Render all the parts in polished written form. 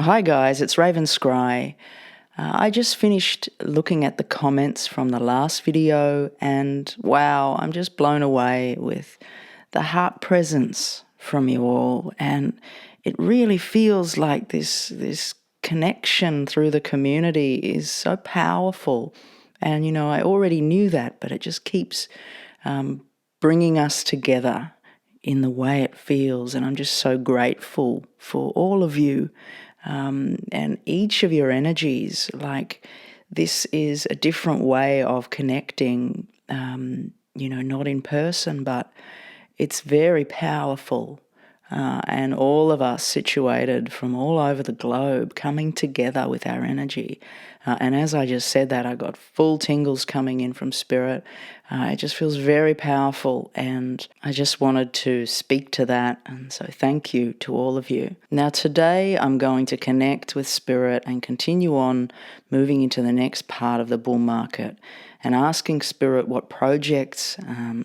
Hi guys, it's Raven Scry. I just finished looking at the comments from the last video and wow, I'm just blown away with the heart presence from you all, and it really feels like this connection through the community is so powerful. And I already knew that, but it just keeps bringing us together in the way it feels, and I'm just so grateful for all of you. And each of your energies, like this is a different way of connecting, not in person, but it's very powerful. And all of us situated from all over the globe coming together with our energy. And as I just said that, I got full tingles coming in from spirit. It just feels very powerful, and I just wanted to speak to that. And so thank you to all of you. Now today I'm going to connect with spirit and continue on moving into the next part of the bull market and asking spirit what projects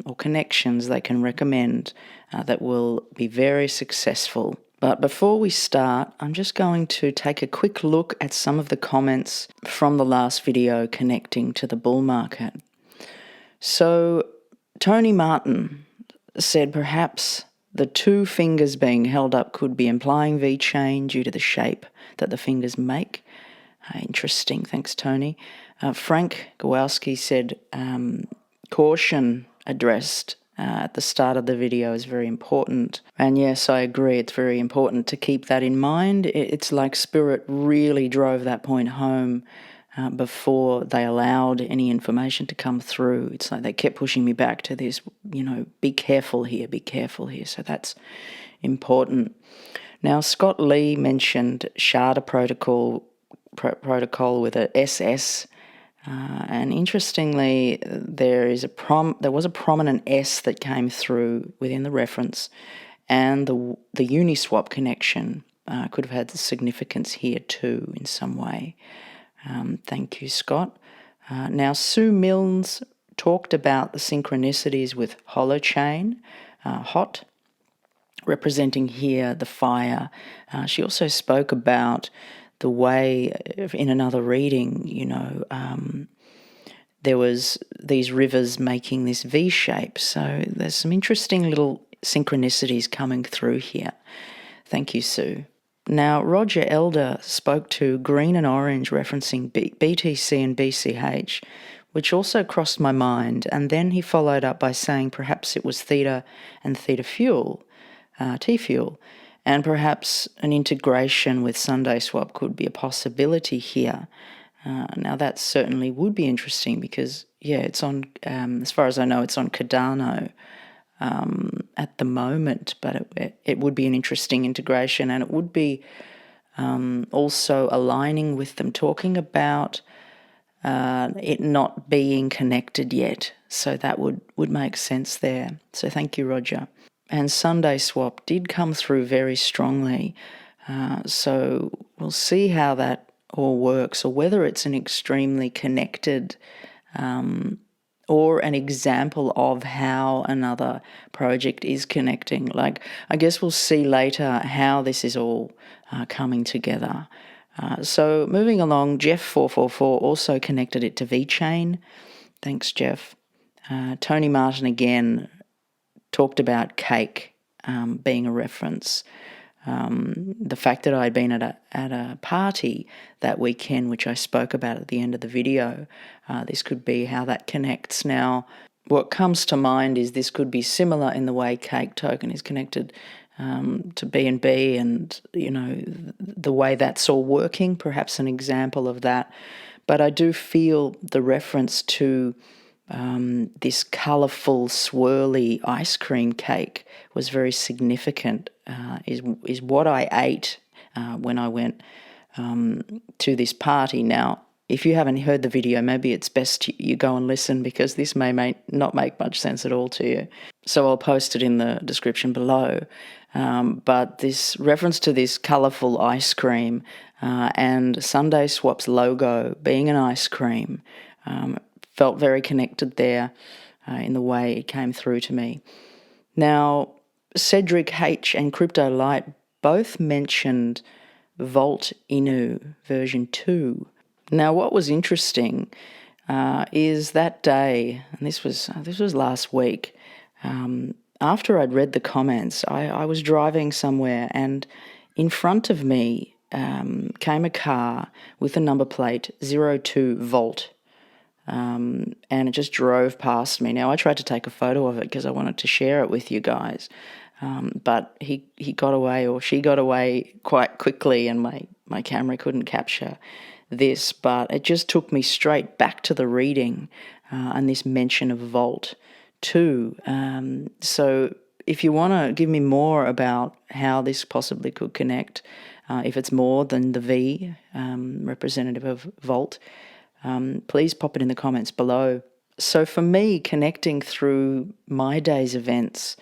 or connections they can recommend that will be very successful. But before we start, I'm just going to take a quick look at some of the comments from the last video connecting to the bull market. So Tony Martin said perhaps the two fingers being held up could be implying V-chain due to the shape that the fingers make. Interesting, thanks Tony. Frank Gawowski said caution addressed at the start of the video is very important. And yes, I agree, it's very important to keep that in mind. It's like spirit really drove that point home before they allowed any information to come through. It's like they kept pushing me back to this, be careful here, be careful here. So that's important. Now, Scott Lee mentioned SHADA protocol with a SS. And interestingly, there was a prominent S that came through within the reference, and the Uniswap connection could have had significance here too in some way. Thank you, Scott. Now, Sue Milnes talked about the synchronicities with Holochain, HOT, representing here the fire. She also spoke about the way, in another reading, there was these rivers making this V shape. So there's some interesting little synchronicities coming through here. Thank you, Sue. Now, Roger Elder spoke to green and orange referencing BTC and BCH, which also crossed my mind. And then he followed up by saying perhaps it was theta and theta fuel, T-fuel. And perhaps an integration with Sunday Swap could be a possibility here. Now that certainly would be interesting because, it's on, as far as I know, it's on Cardano at the moment, but it would be an interesting integration, and it would be also aligning with them talking about it not being connected yet. So that would make sense there. So thank you, Roger. And Sunday Swap did come through very strongly. So we'll see how that all works, or whether it's an extremely connected or an example of how another project is connecting. Like, I guess we'll see later how this is all coming together. So moving along, Jeff444 also connected it to VeChain. Thanks, Jeff. Tony Martin again talked about cake being a reference. The fact that I'd been at a party that weekend, which I spoke about at the end of the video, this could be how that connects. Now, what comes to mind is this could be similar in the way cake token is connected to BNB, and the way that's all working, perhaps an example of that. But I do feel the reference to this colourful, swirly ice cream cake was very significant, is what I ate when I went to this party. Now, if you haven't heard the video, maybe it's best you go and listen, because this may not make much sense at all to you. So I'll post it in the description below. But this reference to this colourful ice cream and Sunday Swap's logo being an ice cream felt very connected there in the way it came through to me. Now, Cedric H and Crypto Light both mentioned Vault Inu version 2. Now, what was interesting is that day, and this was last week, after I'd read the comments, I was driving somewhere, and in front of me came a car with a number plate 02 Volt. And it just drove past me. Now, I tried to take a photo of it because I wanted to share it with you guys. But he got away, or she got away quite quickly, and my camera couldn't capture this. But it just took me straight back to the reading and this mention of Vault too. So if you want to give me more about how this possibly could connect, if it's more than the V representative of Vault, please pop it in the comments below. So for me, connecting through my day's events,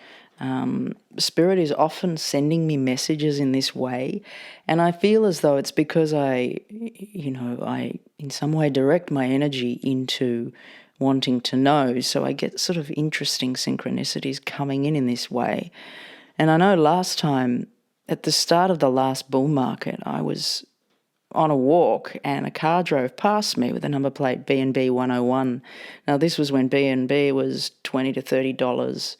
Spirit is often sending me messages in this way, and I feel as though it's because I in some way direct my energy into wanting to know, so I get sort of interesting synchronicities coming in this way. And I know last time, at the start of the last bull market, I was on a walk and a car drove past me with a number plate BNB 101. Now, this was when BNB was $20 to $30,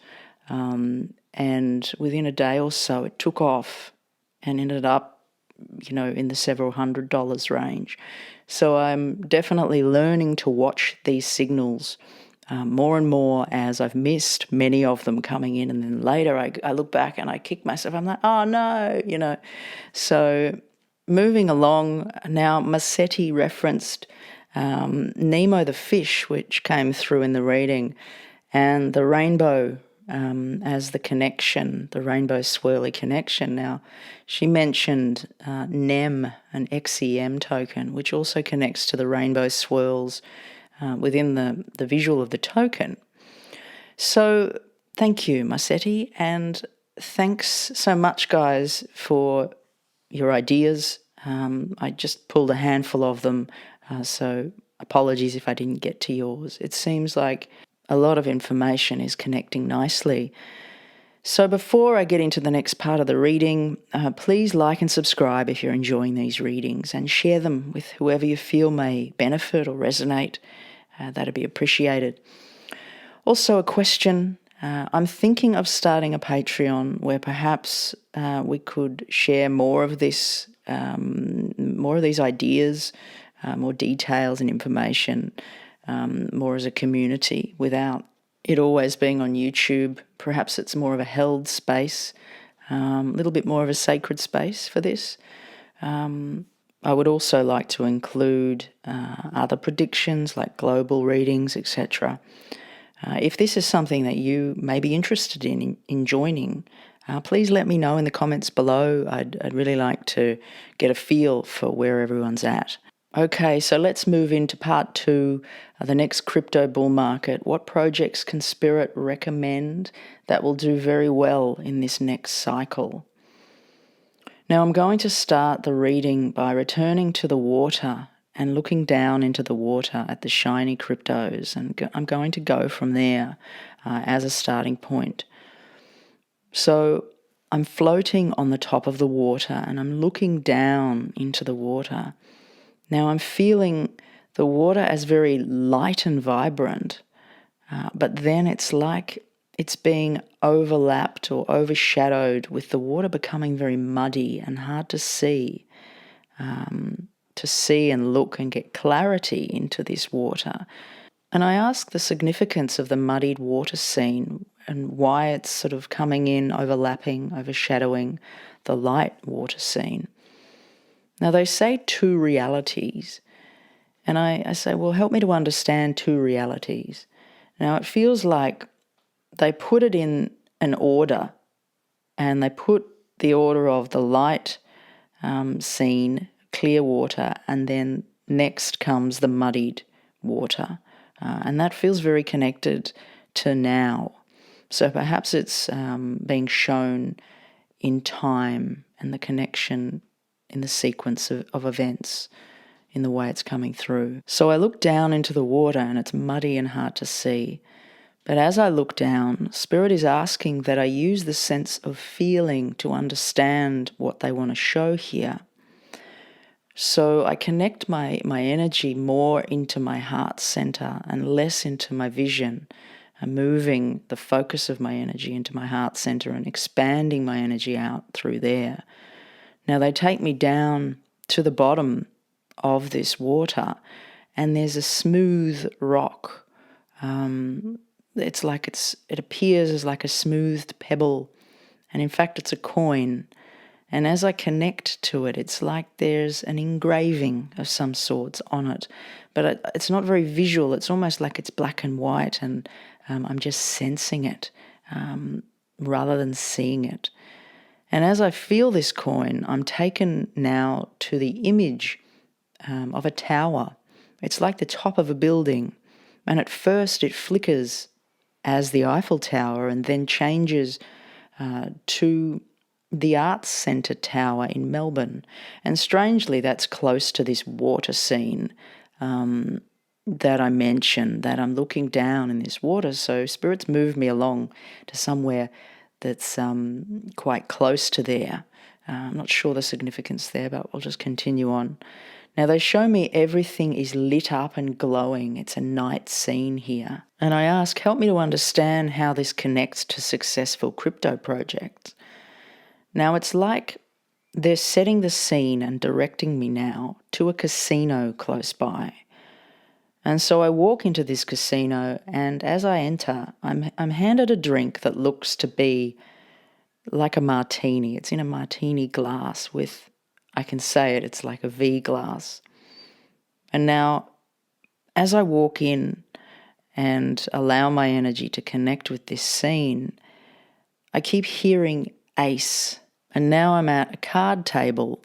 and within a day or so it took off and ended up, in the several $100s range. So I'm definitely learning to watch these signals more and more, as I've missed many of them coming in, and then later I look back and I kick myself. I'm like, oh no, So moving along now, Massetti referenced Nemo the fish, which came through in the reading, and the rainbow as the connection, the rainbow swirly connection. Now, she mentioned NEM, an XEM token, which also connects to the rainbow swirls within the visual of the token. So thank you, Massetti, and thanks so much, guys, for your ideas. I just pulled a handful of them, so apologies if I didn't get to yours. It seems like a lot of information is connecting nicely. So before I get into the next part of the reading, please like and subscribe if you're enjoying these readings, and share them with whoever you feel may benefit or resonate. That'd be appreciated. Also, a question. I'm thinking of starting a Patreon where perhaps we could share more of this, more of these ideas, more details and information, more as a community, without it always being on YouTube. Perhaps it's more of a held space, a little bit more of a sacred space for this. I would also like to include other predictions like global readings, etc. If this is something that you may be interested in joining, please let me know in the comments below. I'd really like to get a feel for where everyone's at. Okay, so let's move into part 2, the next crypto bull market. What projects can Spirit recommend that will do very well in this next cycle? Now, I'm going to start the reading by returning to the water and looking down into the water at the shiny cryptos, and I'm going to go from there as a starting point. So I'm floating on the top of the water and I'm looking down into the water. Now I'm feeling the water as very light and vibrant, but then it's like it's being overlapped or overshadowed with the water becoming very muddy and hard to see and look and get clarity into this water. And I ask the significance of the muddied water scene and why it's sort of coming in, overlapping, overshadowing the light water scene. Now they say two realities, and I say, well, help me to understand two realities. Now it feels like they put it in an order, and they put the order of the light scene, clear water, and then next comes the muddied water. And that feels very connected to now. So perhaps it's being shown in time and the connection in the sequence of events in the way it's coming through. So I look down into the water and it's muddy and hard to see. But as I look down, Spirit is asking that I use the sense of feeling to understand what they want to show here. So I connect my energy more into my heart center and less into my vision, and moving the focus of my energy into my heart center and expanding my energy out through there. Now they take me down to the bottom of this water, and there's a smooth rock. It appears as like a smoothed pebble, and in fact it's a coin. And as I connect to it, it's like there's an engraving of some sorts on it. But it's not very visual. It's almost like it's black and white, and I'm just sensing it rather than seeing it. And as I feel this coin, I'm taken now to the image of a tower. It's like the top of a building. And at first it flickers as the Eiffel Tower and then changes to the Arts Centre Tower in Melbourne. And strangely, that's close to this water scene that I mentioned, that I'm looking down in this water. So spirits move me along to somewhere that's quite close to there. I'm not sure the significance there, but I'll just continue on. Now, they show me everything is lit up and glowing. It's a night scene here. And I ask, help me to understand how this connects to successful crypto projects. Now, it's like they're setting the scene and directing me now to a casino close by. And so I walk into this casino, and as I enter, I'm handed a drink that looks to be like a martini. It's in a martini glass with, I can say it, it's like a V glass. And now, as I walk in and allow my energy to connect with this scene, I keep hearing ace. And now I'm at a card table,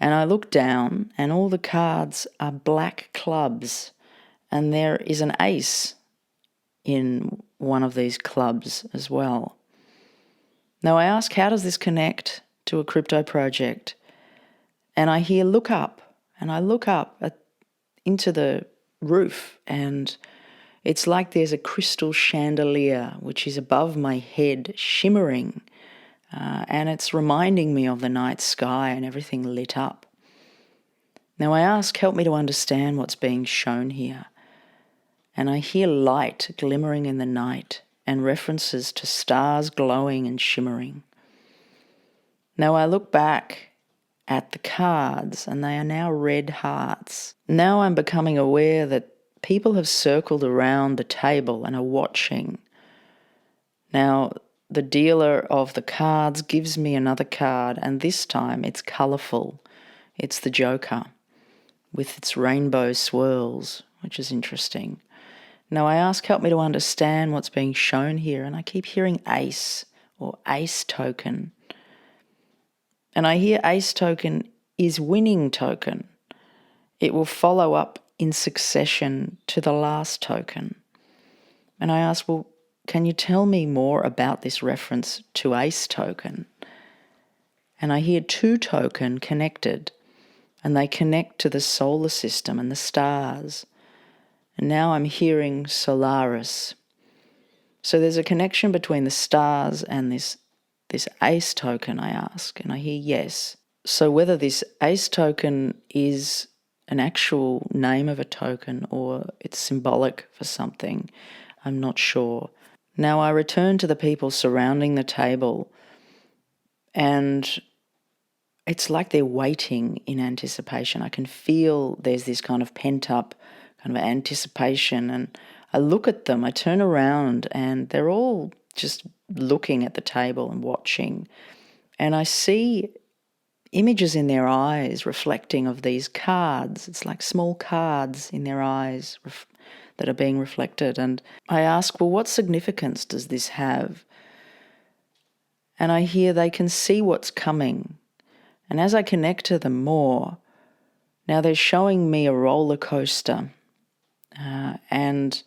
and I look down, and all the cards are black clubs, and there is an ace in one of these clubs as well. Now I ask, how does this connect to a crypto project? And I hear look up, and I look up into the roof, and it's like there's a crystal chandelier which is above my head, shimmering, and it's reminding me of the night sky and everything lit up. Now I ask, help me to understand what's being shown here. And I hear light glimmering in the night and references to stars glowing and shimmering. Now I look back at the cards, and they are now red hearts. Now I'm becoming aware that people have circled around the table and are watching. Now the dealer of the cards gives me another card, and this time it's colourful. It's the Joker with its rainbow swirls, which is interesting. Now I ask, help me to understand what's being shown here, and I keep hearing ace or ace token. And I hear ace token is winning token. It will follow up in succession to the last token. And I ask, well, can you tell me more about this reference to ace token? And I hear 2 token connected, and they connect to the solar system and the stars. And now I'm hearing Solaris. So there's a connection between the stars and this ace token, I ask, and I hear yes. So whether this ace token is an actual name of a token or it's symbolic for something, I'm not sure. Now I return to the people surrounding the table, and it's like they're waiting in anticipation. I can feel there's this kind of pent-up kind of anticipation, and I look at them, I turn around, and they're all just looking at the table and watching. And I see images in their eyes reflecting of these cards. It's like small cards in their eyes that are being reflected. And I ask, well, what significance does this have? And I hear they can see what's coming. And as I connect to them more, now they're showing me a roller coaster. And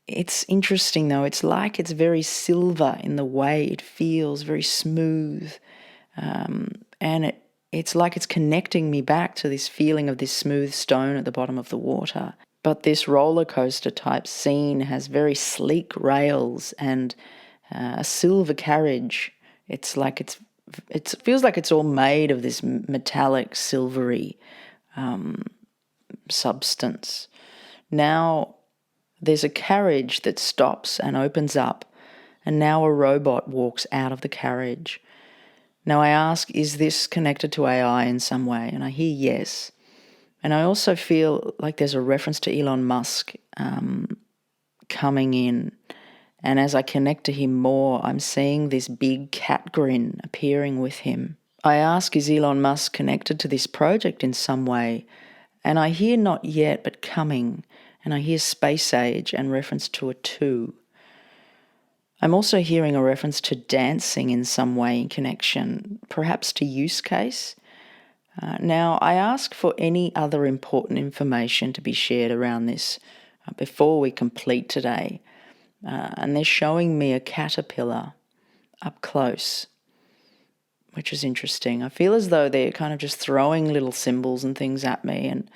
it's interesting though, it's like it's very silver in the way it feels, very smooth. And it's like it's connecting me back to this feeling of this smooth stone at the bottom of the water. But this roller coaster type scene has very sleek rails and a silver carriage. It's like it's it feels like it's all made of this metallic, silvery substance. Now there's a carriage that stops and opens up, and now a robot walks out of the carriage. Now I ask, is this connected to AI in some way? And I hear yes. And I also feel like there's a reference to Elon Musk coming in. And as I connect to him more, I'm seeing this big cat grin appearing with him. I ask, is Elon Musk connected to this project in some way? And I hear not yet, but coming. And I hear space age and reference to a 2. I'm also hearing a reference to dancing in some way in connection, perhaps to use case. Now, I ask for any other important information to be shared around this before we complete today. And they're showing me a caterpillar up close, which is interesting. I feel as though they're kind of just throwing little symbols and things at me, and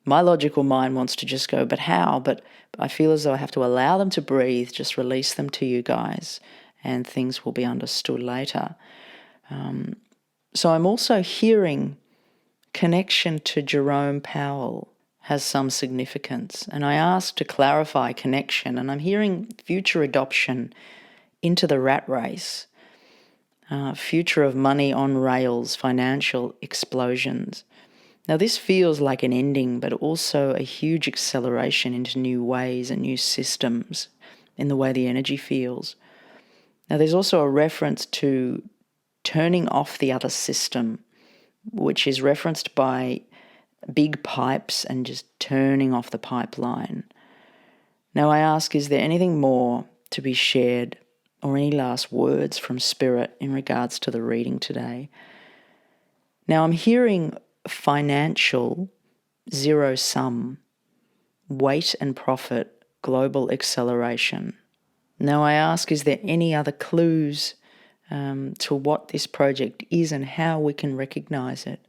my logical mind wants to just go, but how? But I feel as though I have to allow them to breathe, just release them to you guys, and things will be understood later. So I'm also hearing connection to Jerome Powell has some significance. And I asked to clarify connection, and I'm hearing future adoption into the rat race, future of money on rails, financial explosions. Now this feels like an ending, but also a huge acceleration into new ways and new systems in the way the energy feels. Now there's also a reference to turning off the other system, which is referenced by big pipes and just turning off the pipeline. Now I ask, is there anything more to be shared or any last words from Spirit in regards to the reading today? Now I'm hearing financial, zero sum, weight and profit, global acceleration. Now I ask, is there any other clues to what this project is and how we can recognize it?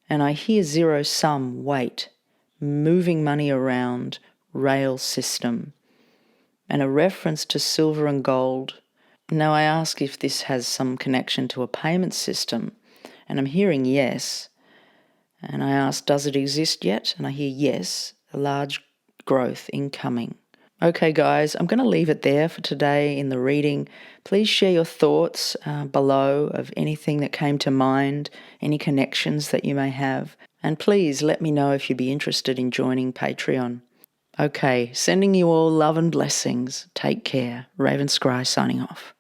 And I hear zero sum, weight, moving money around, rail system, and a reference to silver and gold. Now I ask if this has some connection to a payment system, and I'm hearing yes. And I ask, does it exist yet? And I hear yes, a large growth incoming. Okay guys, I'm going to leave it there for today in the reading. Please share your thoughts below of anything that came to mind, any connections that you may have. And please let me know if you'd be interested in joining Patreon. Okay, sending you all love and blessings. Take care. Raven Scry signing off.